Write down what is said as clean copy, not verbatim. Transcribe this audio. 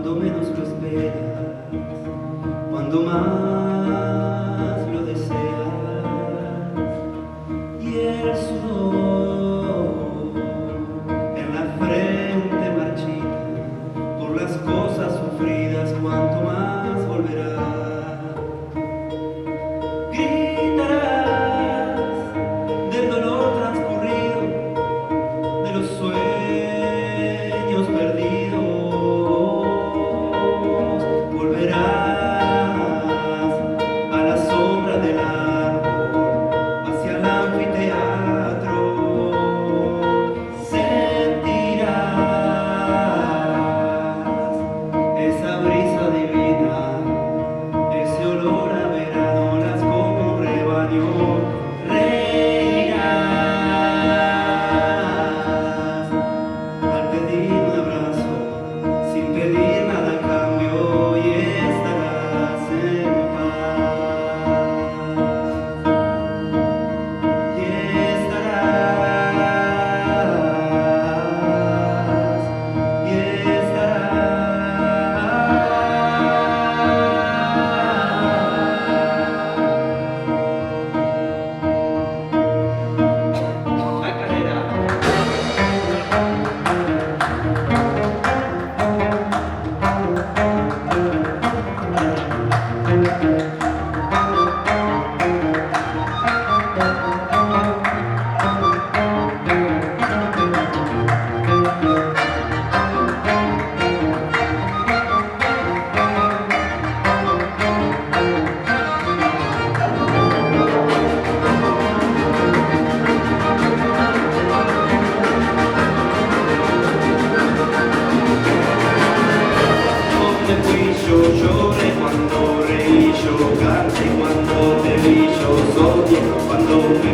cuando menos lo esperas, cuando más lo deseas, y el sudor en la frente marchita por las cosas sufridas, cuanto más volverás. Gritarás del dolor transcurrido, de los sueños perdidos. Volverás a la sombra del árbol, hacia el anfiteatro. Sentirás esa brisa divina, ese olor a verano, las como un rebaño. Reirás al pedir un abrazo, sin pedir nada a cambio, y estarás en paz. Y estarás, y Macarena. Donde fui yo, lloré cuando reí, yo canté cuando te vi, yo soñé cuando me